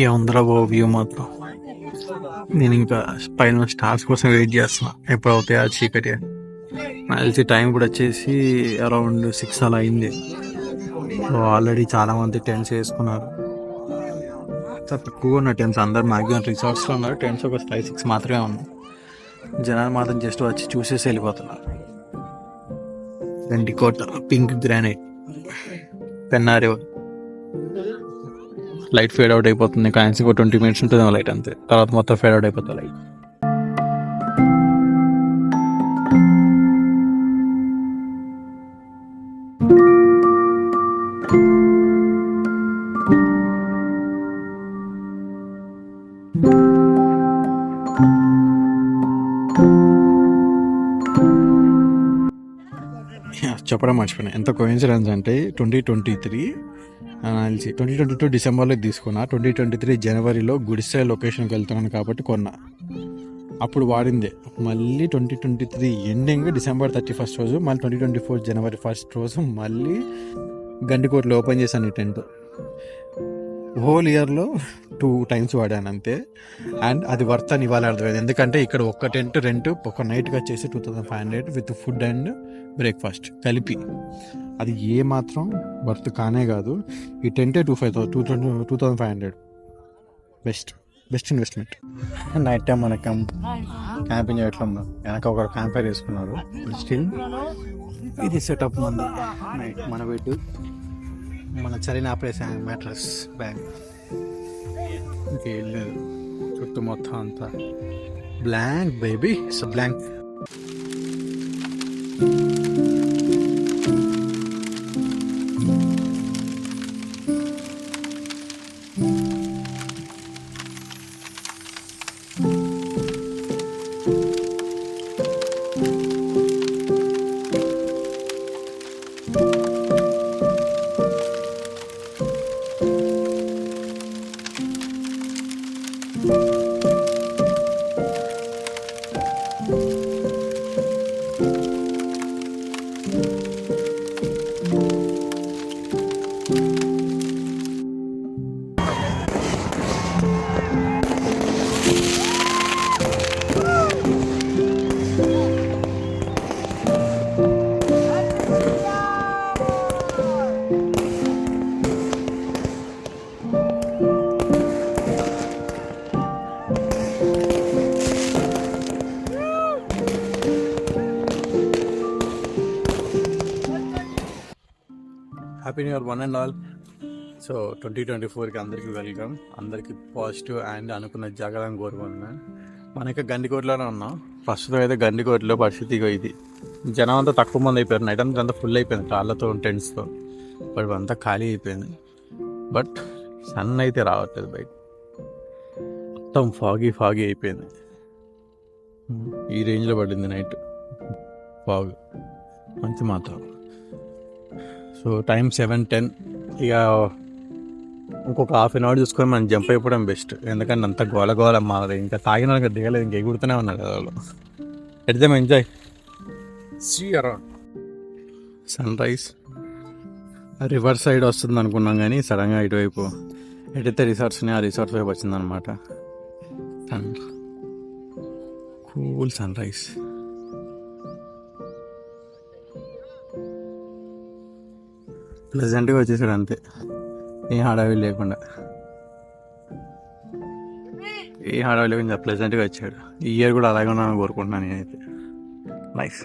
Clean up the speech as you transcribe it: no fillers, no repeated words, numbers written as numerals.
ఏముందిరా బాబు వ్యూ మాత్రం. నేను ఇంకా పైన స్టార్స్ కోసం వెయిట్ చేస్తున్నా, ఎప్పుడు అవుతాయి ఆ చీకటి. నాకు తెలిసి టైం కూడా వచ్చేసి అరౌండ్ 6 అలా అయింది. సో ఆల్రెడీ చాలా మంది టెంట్స్ వేసుకున్నారు. చాలా తక్కువ ఉన్న టెంట్స్, అందరు మ్యాక్సిమం రిసార్ట్స్లో ఉన్నారు. టెంట్స్ ఒక 5-6 మాత్రమే ఉన్నాయి. జనాలు మాత్రం జస్ట్ వచ్చి చూసేసి వెళ్ళిపోతున్నారు. గండికోట, పింక్ గ్రానైట్, పెన్నారి. లైట్ ఫేడ్ అవుట్ అయిపోతుంది. కాయిన్స్ ఒక 20 minutes ఉంటుంది లైట్, అంతే. తర్వాత మొత్తం ఫేడ్ అవుట్ అయిపోతుంది లైట్. చెప్పడం మర్చిపోయినా, ఎంత కోయిన్సిడెన్స్ అంటే 2022 డిసెంబర్లో తీసుకున్నా. 2023 జనవరిలో గుడిసె లొకేషన్కి వెళ్తున్నాను కాబట్టి కొన్నా. అప్పుడు వాడిందే. మళ్ళీ 2023 ఎండింగ్ December 31 రోజు, మళ్ళీ 2024 January 1 రోజు మళ్ళీ గండికోటలో ఓపెన్ చేశాను ఈ టెంట్. హోల్ ఇయర్లో 2 times వాడాను అంతే. అండ్ అది వర్త్ అని ఇవ్వాలి అర్థమైంది. ఎందుకంటే ఇక్కడ ఒక్క టెంట్ రెంట్ ఒక నైట్కి వచ్చేసి 2500 విత్ ఫుడ్ అండ్ బ్రేక్ఫాస్ట్ కలిపి. అది ఏ మాత్రం వర్త్ కానే కాదు. ఈ టెంటే 2500. Best investment. నైట్ టైం మన క్యాంపింగ్ చేయట్లేదు. వెనక ఒకరు క్యాంప్ ఫైర్ వేసుకున్నారు. స్టిల్ ఇది సెటప్ మన బెడ్, మన చలిని ఆపరేసే మ్యాట్రస్, బ్యాగ్, ఇంకేం లేదు. చుట్టూ మొత్తం అంతా blank baby, so blank. Happy new year one and all. So 2024కి అందరికీ వెల్కమ్. అందరికీ పాజిటివ్ అండ్ అనుకున్న జాగ్రత్తగా కోరుకుంటున్నాను. మనకి గండికోటలోనే ఉన్నాం ప్రస్తుతం. అయితే గండికోటలో పరిస్థితి ఇది. జనం అంతా తక్కువ మంది అయిపోయారు. నైట్ అంతా ఫుల్ అయిపోయింది టాళ్ళతో, టెంట్స్తో. బట్ అంతా ఖాళీ అయిపోయింది. బట్ సన్ అయితే రావట్లేదు బయట. మొత్తం ఫాగీ అయిపోయింది. ఈ రేంజ్లో పడింది నైట్ ఫాగ్, మంచి మాత్రం. So time 7:10. ఇక ఇంకొక హాఫ్ అన్ అవర్ చూసుకొని మనం జంప్ అయిపోవడం బెస్ట్. ఎందుకంటే అంత గోల మాది. ఇంకా తాగిన వాళ్ళకి దిగలేదు, ఇంకా ఎగురుతూనే ఉన్నారు కదా వాళ్ళు. ఎట్దేమో enjoy. See around sunrise. River side వస్తుంది అనుకున్నాం, కానీ సడన్గా ఇటువైపు ఎటైతే రిసార్ట్స్ ఉన్నాయి ఆ రిసార్ట్స్ వైపు వచ్చిందనమాట. Cool sunrise. ప్లెజెంట్గా వచ్చేసాడు అంతే, ఏ హడావిడి లేకుండా. ప్లెజెంట్గా వచ్చాడు. ఈ ఇయర్ కూడా అలాగే ఉన్నాను కోరుకుంటున్నాను నేనైతే. నైస్.